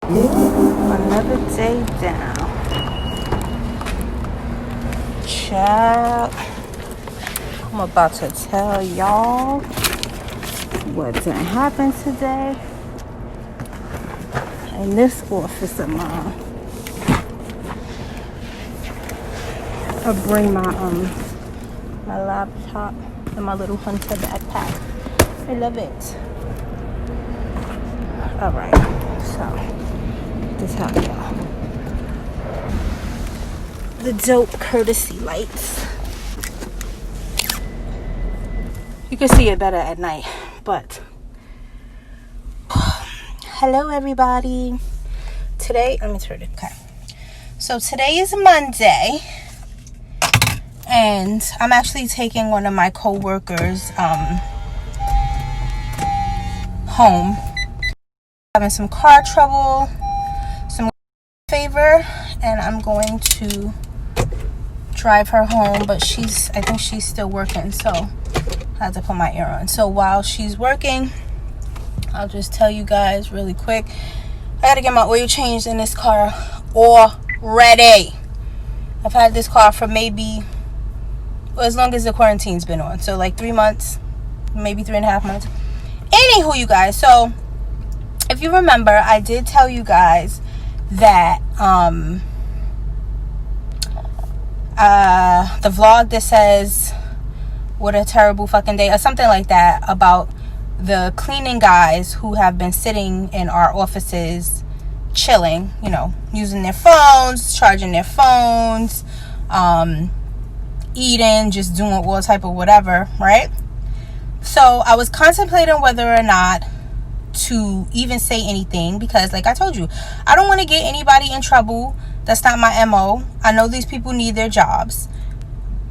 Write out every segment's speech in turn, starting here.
Another day down. Child, I'm about to tell y'all what done happened today in this office of mine. I bring my laptop and my little hunter backpack. I love it. All right, so this how y'all. The dope courtesy lights. You can see it better at night, but hello everybody. Today, let me turn it. Okay. So today is Monday, and I'm actually taking one of my co-workers home. Having some car trouble, some favor, and I'm going to drive her home, but I think she's still working, so I have to put my ear on. So while she's working, I'll just tell you guys really quick, I gotta get my oil changed in this car already. I've had this car for maybe, well, as long as the quarantine's been on, so like 3 months, maybe 3.5 months. Anywho, you guys, so if you remember, I did tell you guys that the vlog that says what a terrible fucking day or something like that, about the cleaning guys who have been sitting in our offices chilling, using their phones, charging their phones, eating, just doing all type of whatever, right? So I was contemplating whether or not to even say anything, because like I told you, I don't want to get anybody in trouble. That's not my MO. I know these people need their jobs,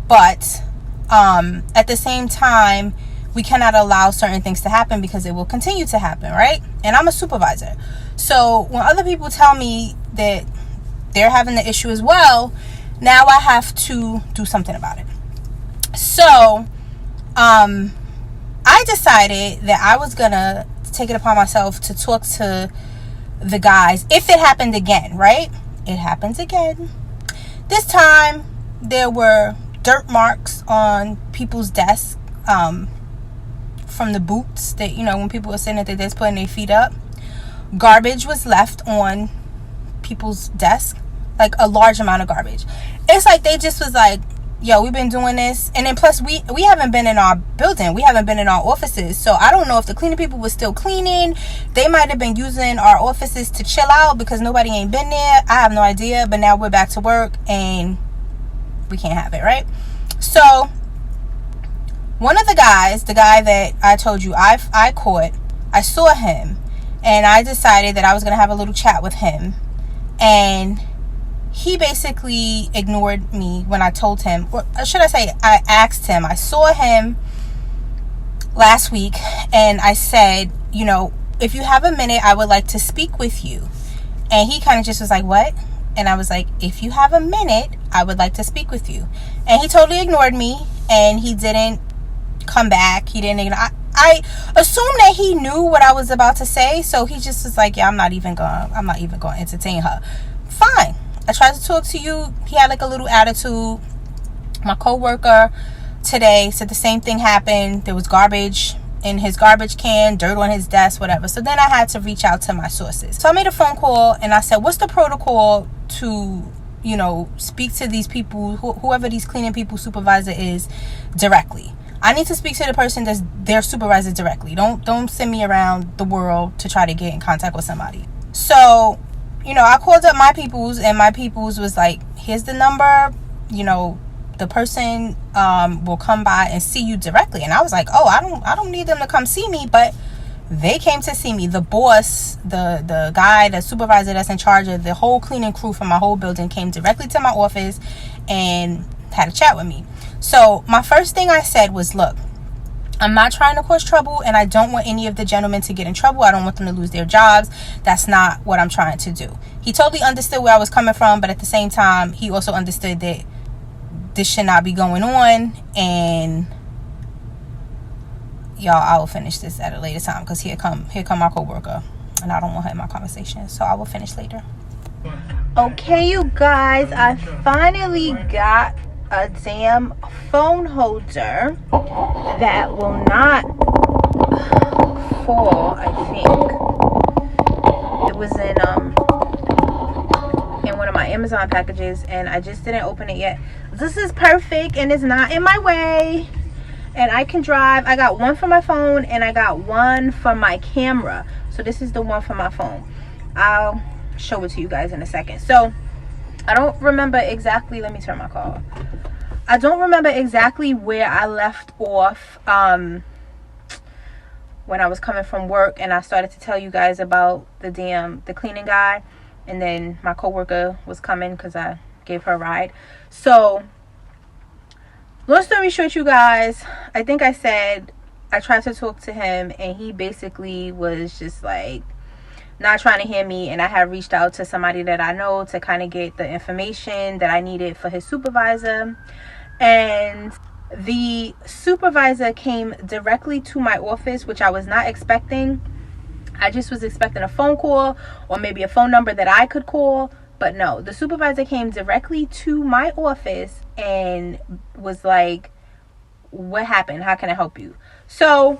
but at the same time, we cannot allow certain things to happen because it will continue to happen, right? And I'm a supervisor, so when other people tell me that they're having the issue as well, now I have to do something about it. So I decided that I was gonna take it upon myself to talk to the guys if it happened again, right? It happens again. This time there were dirt marks on people's desks from the boots that, when people were sitting at their desk putting their feet up. Garbage was left on people's desk, like a large amount of garbage. It's like they just was like, yo, we've been doing this, and then plus we haven't been in our building, we haven't been in our offices, so I don't know if the cleaning people were still cleaning. They might have been using our offices to chill out because nobody ain't been there. I have no idea, but now we're back to work and we can't have it, right? So one of the guys, the guy that I told you I caught, I saw him, and I decided that I was gonna have a little chat with him, and he basically ignored me when I told him, or should I say, I asked him. I saw him last week, and I said, if you have a minute, I would like to speak with you. And he kind of just was like, what? And I was like, if you have a minute, I would like to speak with you. And he totally ignored me, and he didn't come back. He didn't ignore. I assumed that he knew what I was about to say, so he just was like, yeah, I'm not even going to entertain her. Fine. I tried to talk to you. He had like a little attitude. My coworker today said the same thing happened. There was garbage in his garbage can, dirt on his desk, whatever. So then I had to reach out to my sources. So I made a phone call and I said, what's the protocol to, speak to these people, whoever these cleaning people supervisor is, directly? I need to speak to the person that's their supervisor directly. Don't send me around the world to try to get in contact with somebody. So I called up my peoples, and my peoples was like, here's the number, the person will come by and see you directly. And I was like, oh, I don't need them to come see me, but they came to see me. The boss, the guy, the supervisor that's in charge of the whole cleaning crew from my whole building came directly to my office and had a chat with me. So my first thing I said was, look, I'm not trying to cause trouble, and I don't want any of the gentlemen to get in trouble. I don't want them to lose their jobs. That's not what I'm trying to do. He totally understood where I was coming from, but at the same time, he also understood that this should not be going on. And y'all, I will finish this at a later time, because here come my coworker. and I don't want her in my conversation, so I will finish later. Okay, you guys, I finally got a damn phone holder that will not fall. I think it was in one of my Amazon packages, and I just didn't open it yet. This is perfect, and it's not in my way, and I can drive. I got one for my phone, and I got one for my camera. So this is the one for my phone. I'll show it to you guys in a second. So I don't remember exactly, let me turn my car off. I don't remember exactly where I left off when I was coming from work, and I started to tell you guys about the cleaning guy, and then my coworker was coming because I gave her a ride. So long story short, you guys, I think I said I tried to talk to him, and he basically was just like not trying to hear me, and I had reached out to somebody that I know to kind of get the information that I needed for his supervisor, and the supervisor came directly to my office, which I was not expecting. I just was expecting a phone call or maybe a phone number that I could call, but no, the supervisor came directly to my office and was like, what happened? How can I help you? So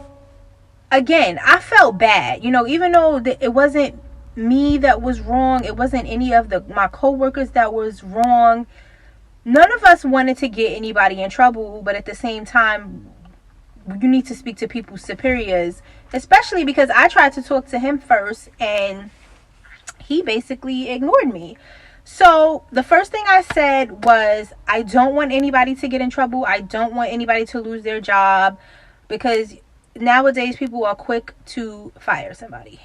again, I felt bad, even though it wasn't me that was wrong. It wasn't any of my coworkers that was wrong. None of us wanted to get anybody in trouble, but at the same time, you need to speak to people's superiors, especially because I tried to talk to him first, and he basically ignored me. So the first thing I said was, I don't want anybody to get in trouble. I don't want anybody to lose their job, because nowadays people are quick to fire somebody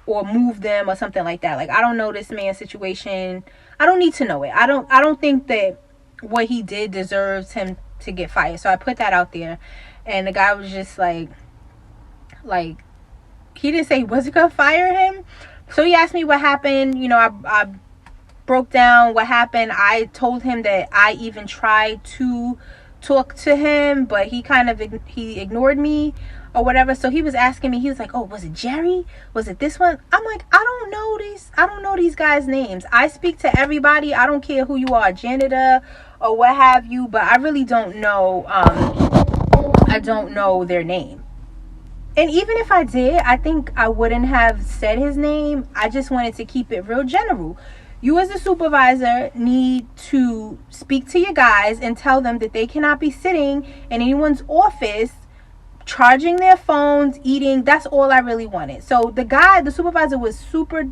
or move them or something like that. Like, I don't know this man's situation. I don't need to know it. I don't think that what he did deserves him to get fired. So I put that out there, and the guy was just like he didn't say he wasn't gonna fire him. So he asked me what happened. I broke down what happened. I told him that I even tried to talk to him, but he ignored me or whatever. So he was asking me, he was like, oh, was it Jerry? Was it this one? I'm like, I don't know these guys' names. I speak to everybody. I don't care who you are, janitor or what have you, but I really don't know. I don't know their name. And even if I did, I think I wouldn't have said his name. I just wanted to keep it real general. You as a supervisor need to speak to your guys and tell them that they cannot be sitting in anyone's office charging their phones, eating. That's all I really wanted. So the supervisor was super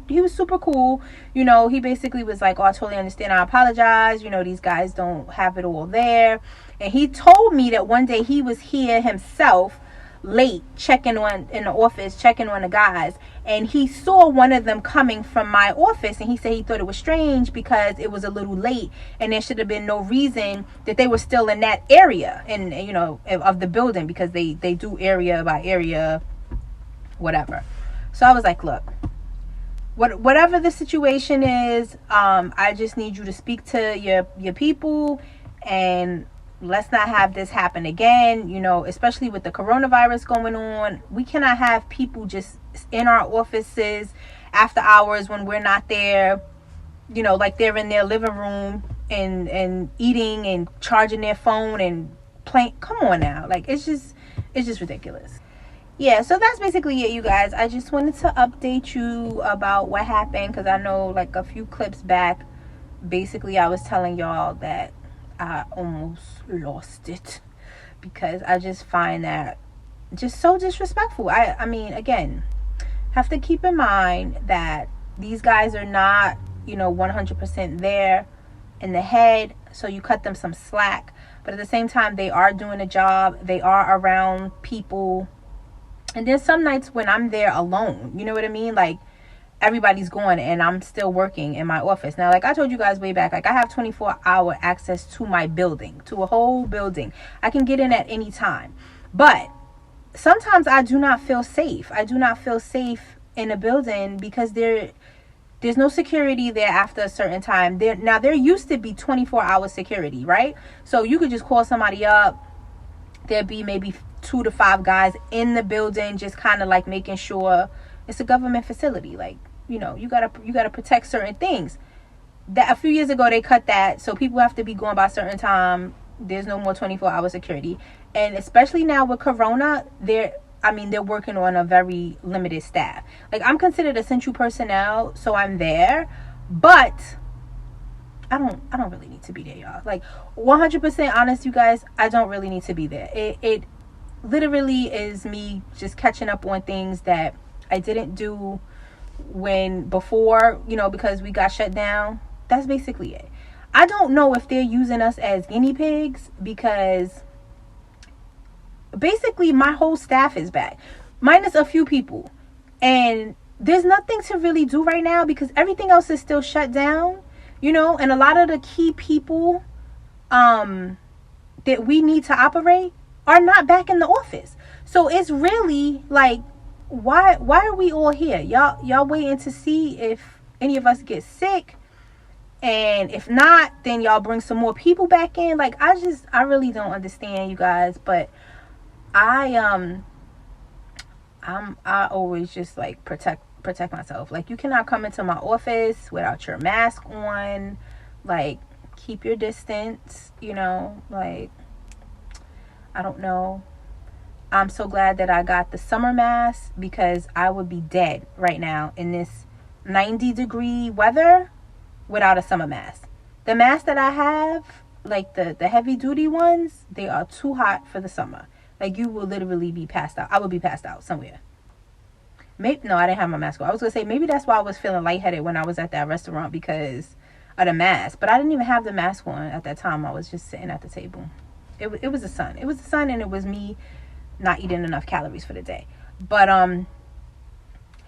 cool. He basically was like, oh, I totally understand. I apologize. These guys don't have it all there. And he told me that one day he was here himself late checking on the guys, and he saw one of them coming from my office, and he said he thought it was strange because it was a little late and there should have been no reason that they were still in that area and of the building, because they do area by area, whatever. So I was like, look, whatever the situation is, I just need you to speak to your people, and let's not have this happen again. Especially with the coronavirus going on, we cannot have people just in our offices after hours when we're not there, like they're in their living room and eating and charging their phone and playing. Come on now. Like, it's just ridiculous. Yeah, so that's basically it, you guys. I just wanted to update you about what happened, because I know like a few clips back, basically I was telling y'all that I almost lost it, because I just find that just so disrespectful. I mean, again, have to keep in mind that these guys are not, 100% there in the head, so you cut them some slack. But at the same time, they are doing a job. They are around people. And there's some nights when I'm there alone. You know what I mean? Like, everybody's gone and I'm still working in my office. Now, like I told you guys way back, like I have 24-hour access to my building, to a whole building. I can get in at any time. But sometimes I do not feel safe. I do not feel safe in a building because there's no security there after a certain time. There used to be 24-hour security, right? So you could just call somebody up. There'd be maybe 2 to 5 guys in the building, just kind of like making sure It's a government facility. Like, you know, you gotta protect certain things. That a few years ago they cut that, so people have to be going by a certain time. There's no more 24-hour security, and especially now with Corona, they're working on a very limited staff. Like, I'm considered essential personnel, so I'm there, but I don't really need to be there, y'all. Like, 100% honest, you guys, I don't really need to be there. It literally is me just catching up on things that I didn't do before, you know, because we got shut down. That's basically it. I don't know if they're using us as guinea pigs, because basically my whole staff is back, minus a few people, and there's nothing to really do right now because everything else is still shut down, you know, and a lot of the key people that we need to operate are not back in the office. So it's really like, why are we all here? Y'all waiting to see if any of us get sick, and if not, then y'all bring some more people back in. Like, I really don't understand, you guys. But I always just like protect myself. Like, you cannot come into my office without your mask on. Like, keep your distance, you know. Like, I don't know. I'm so glad that I got the summer mask, because I would be dead right now in this 90-degree weather without a summer mask. The masks that I have, like the heavy duty ones, they are too hot for the summer. Like, you will literally be passed out. I would be passed out somewhere. No, I didn't have my mask on. I was gonna say, maybe that's why I was feeling lightheaded when I was at that restaurant, because of the mask. But I didn't even have the mask on at that time. I was just sitting at the table. It was the sun. It was the sun, and it was me not eating enough calories for the day. But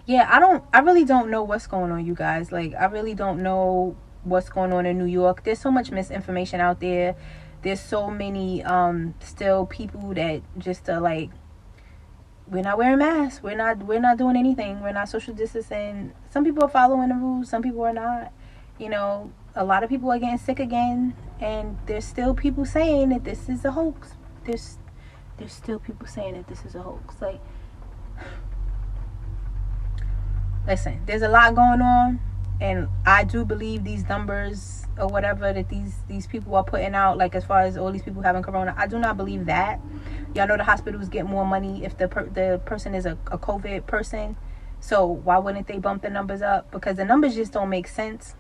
yeah, I really don't know what's going on, you guys. Like, I really don't know what's going on in New York. There's so much misinformation out there. There's so many still people that just are like, we're not wearing masks, we're not doing anything, we're not social distancing. Some people are following the rules, some people are not. You know, a lot of people are getting sick again, and there's still people saying that this is a hoax. There's still people saying that this is a hoax. Like, listen, there's a lot going on, and I do believe these numbers or whatever that these people are putting out, like, as far as all these people having corona, I do not believe that. Y'all know the hospitals get more money if the person is a COVID person, so why wouldn't they bump the numbers up? Because the numbers just don't make sense.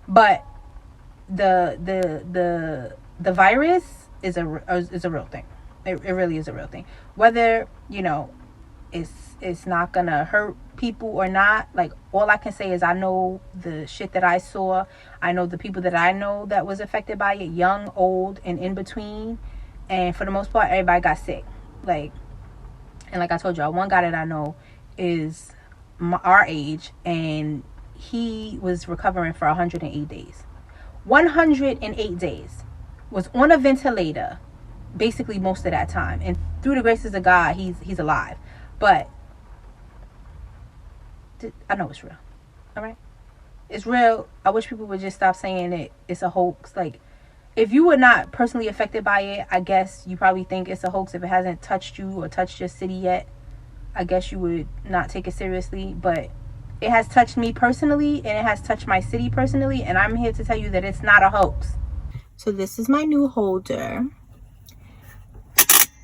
But the virus is a real thing. It really is a real thing. Whether, you know, it's not gonna hurt people or not, like, all I can say is I know the shit that I saw. I know the people that I know that was affected by it, young, old, and in between. And for the most part, everybody got sick. Like, and like I told y'all, one guy that I know is our age, and he was recovering for 108 days. 108 days. Was on a ventilator basically most of that time, and through the graces of God, he's alive. But I know it's real. All right, it's real. I wish people would just stop saying that it's a hoax. Like, if you were not personally affected by it, I guess you probably think it's a hoax. If it hasn't touched you or touched your city yet, I guess you would not take it seriously. But it has touched me personally, and it has touched my city personally, and I'm here to tell you that it's not a hoax. So this is my new holder.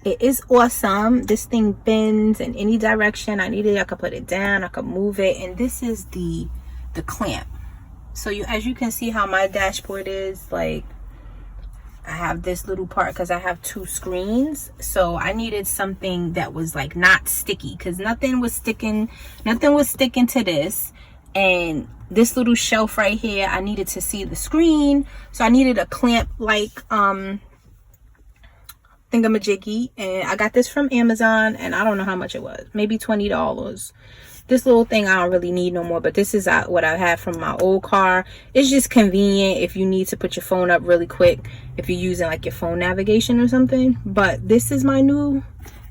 It is awesome. This thing bends in any direction I need it. I could put it down, I could move it, and this is the clamp. So as you can see how my dashboard is, like, I have this little part because I have two screens. So I needed something that was like not sticky, because nothing was sticking to this. And this little shelf right here, I needed to see the screen, so I needed a clamp like thingamajiggy, and I got this from Amazon, and I don't know how much it was, maybe $20. This little thing I don't really need no more, but this is what I had from my old car. It's just convenient if you need to put your phone up really quick, if you're using like your phone navigation or something. But this is my new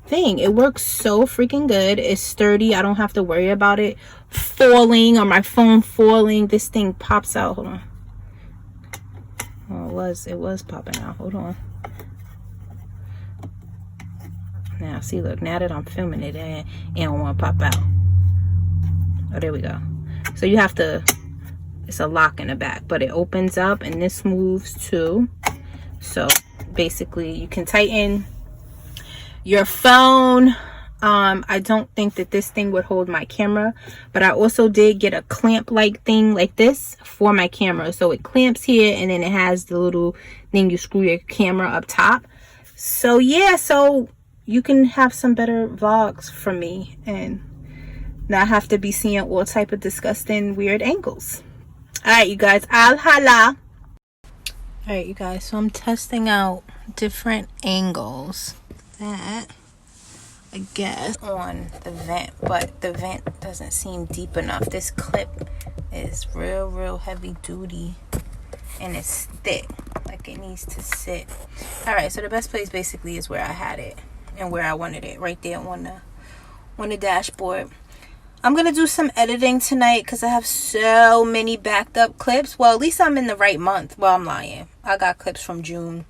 thing. It works so freaking good. It's sturdy. I don't have to worry about it falling or my phone falling. This thing pops out. Hold on. Oh, it was popping out. Hold on. Now see, look, now that I'm filming it, and it don't want to pop out. Oh, there we go. So you have to, it's a lock in the back, but it opens up and this moves too. So basically you can tighten your phone. I don't think that this thing would hold my camera, but I also did get a clamp like thing like this for my camera. So it clamps here and then it has the little thing you screw your camera up top. So yeah, so you can have some better vlogs from me and not have to be seeing all type of disgusting weird angles. All right, you guys, I'll holla. All right, you guys, so I'm testing out different angles that I guess on the vent, but the vent doesn't seem deep enough. This clip is real heavy duty and it's thick, like it needs to sit. All right, so the best place basically is where I had it and where I wanted it, right there on the dashboard. I'm gonna do some editing tonight because I have so many backed up clips. Well, at least I'm in the right month. Well, I'm lying, I got clips from June.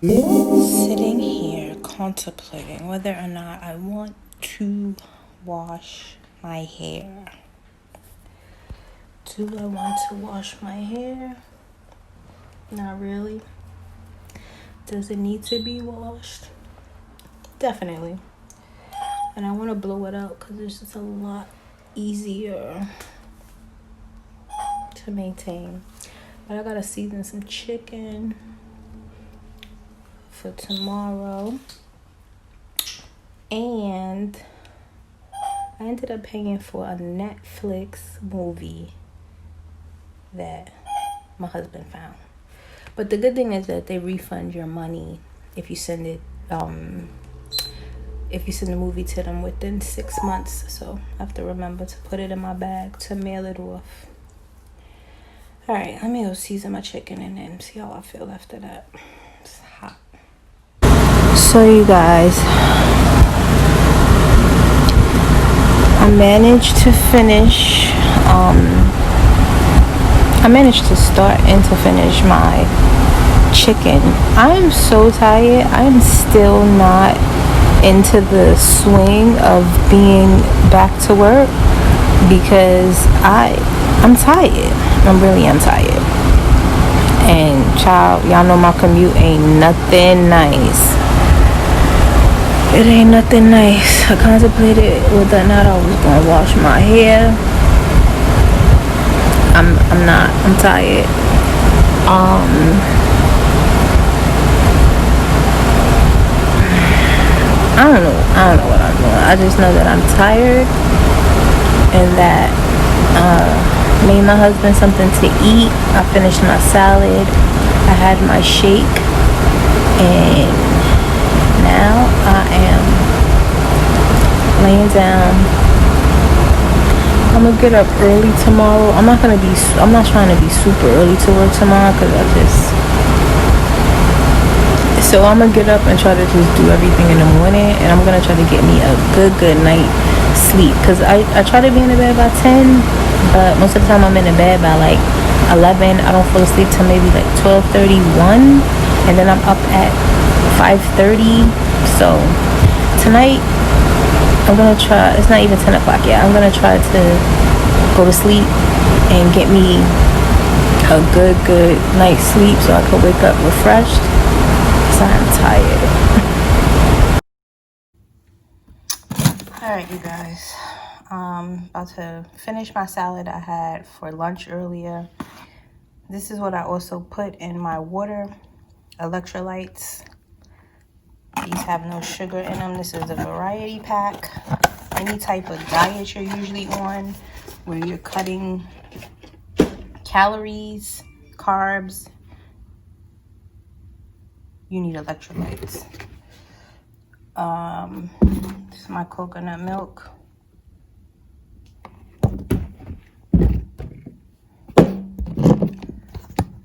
Sitting here contemplating whether or not I want to wash my hair. Do I want to wash my hair? Not really. Does it need to be washed? Definitely. And I want to blow it out because it's just a lot easier to maintain. But I gotta season some chicken for tomorrow, and I ended up paying for a Netflix movie that my husband found. But the good thing is that they refund your money if you send it if you send the movie to them within 6 months. So I have to remember to put it in my bag to mail it off. All right, let me go season my chicken and then see how I feel after that. It's hot. So you guys, I managed to finish, I managed to start and to finish my chicken. I am so tired. I am still not into the swing of being back to work because I'm tired. I'm tired. And child, y'all know my commute ain't nothing nice. It ain't nothing nice. I contemplated whether or not I was gonna wash my hair. I'm not. I'm tired. I don't know what I'm doing. I just know that I'm tired and that made my husband something to eat. I finished my salad. I had my shake, and now I am laying down. I'm gonna get up early tomorrow. I'm not trying to be super early to work tomorrow because so I'm gonna get up and try to just do everything in the morning, and I'm gonna try to get me a good night sleep because I try to be in the bed by 10, but most of the time I'm in the bed by like 11. I don't fall asleep till maybe like 12:31, and then I'm up at 5:30. So tonight I'm gonna try, it's not even 10 o'clock yet, I'm gonna try to go to sleep and get me a good night's sleep so I can wake up refreshed because I'm tired. Alright, you guys, about to finish my salad I had for lunch earlier. This is what I also put in my water, electrolytes. These have no sugar in them. This is a variety pack. Any type of diet you're usually on where you're cutting calories, carbs, you need electrolytes. This is my coconut milk.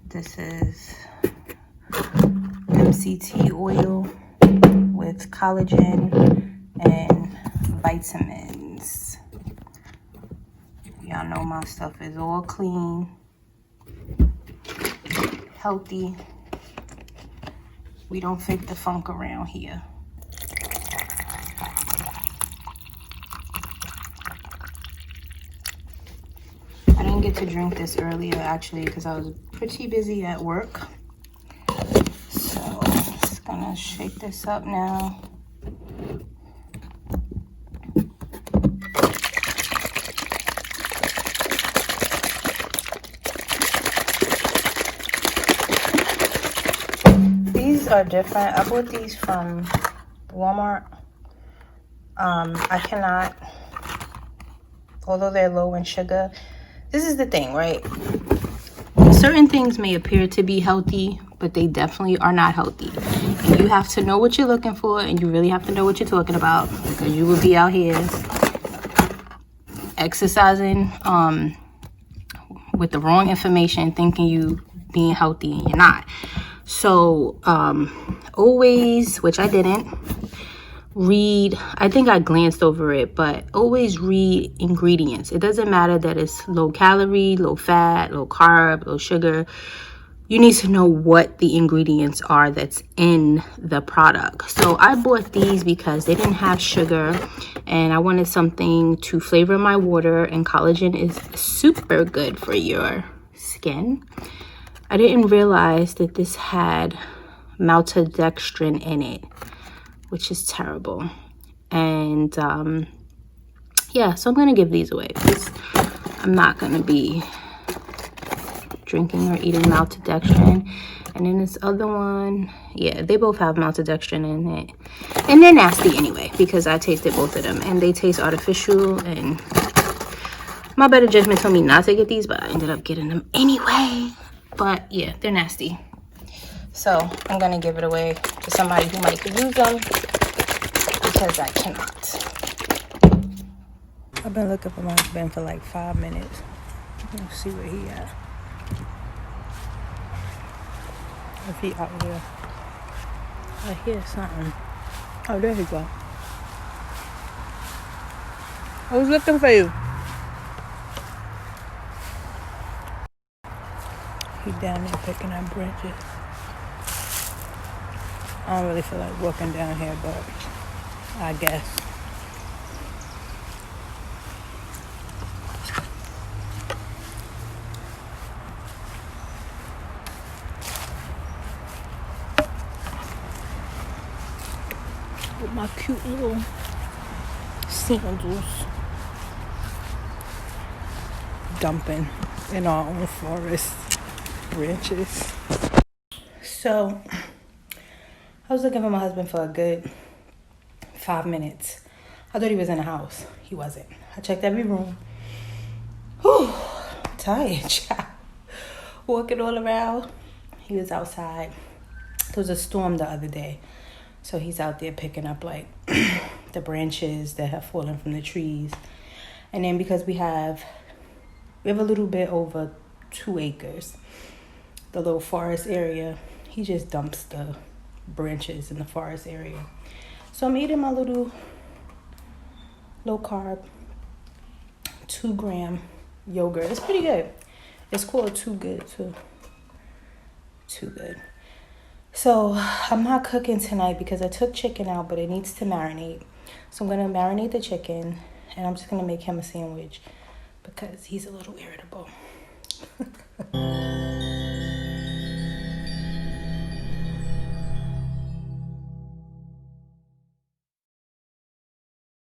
This is MCT oil with collagen and vitamins. Y'all know my stuff is all clean, healthy. We don't fake the funk around here. get to drink this earlier actually because I was pretty busy at work. So I'm just gonna shake this up now. These are different. I bought these from Walmart. I cannot, although they're low in sugar. This is the thing, right? Certain things may appear to be healthy, but they definitely are not healthy. And you have to know what you're looking for, and you really have to know what you're talking about, because you will be out here exercising with the wrong information, thinking you being healthy and you're not. So always, which I didn't, read, I think I glanced over it, but always read ingredients. It doesn't matter that it's low calorie, low fat, low carb, low sugar. You need to know what the ingredients are that's in the product. So I bought these because they didn't have sugar and I wanted something to flavor my water, and collagen is super good for your skin. I didn't realize that this had maltodextrin in it, which is terrible. And yeah, so I'm gonna give these away because I'm not gonna be drinking or eating maltodextrin. And then this other one, yeah, they both have maltodextrin in it, and they're nasty anyway because I tasted both of them and they taste artificial, and my better judgment told me not to get these, but I ended up getting them anyway. But yeah, they're nasty. So I'm gonna give it away to somebody who might could use them because I cannot. I've been looking for my husband for like 5 minutes. Let's see where he at. If he out there. I hear something. Oh, there he go. I was looking for you. He down there picking up branches. I don't really feel like walking down here, but I guess. With my cute little sandals. Dumping in our own forest branches. So I was looking for my husband for a good 5 minutes. I thought he was in the house. He wasn't. I checked every room. Whew, I'm tired, child. Walking all around. He was outside. There was a storm the other day. So he's out there picking up like the branches that have fallen from the trees. And then because we have a little bit over 2 acres, the little forest area, he just dumps the branches in the forest area. So I'm eating my little low carb 2-gram yogurt. It's pretty good. It's called Too Good too. Too Good. So I'm not cooking tonight because I took chicken out, but it needs to marinate. So I'm gonna marinate the chicken and I'm just gonna make him a sandwich because he's a little irritable.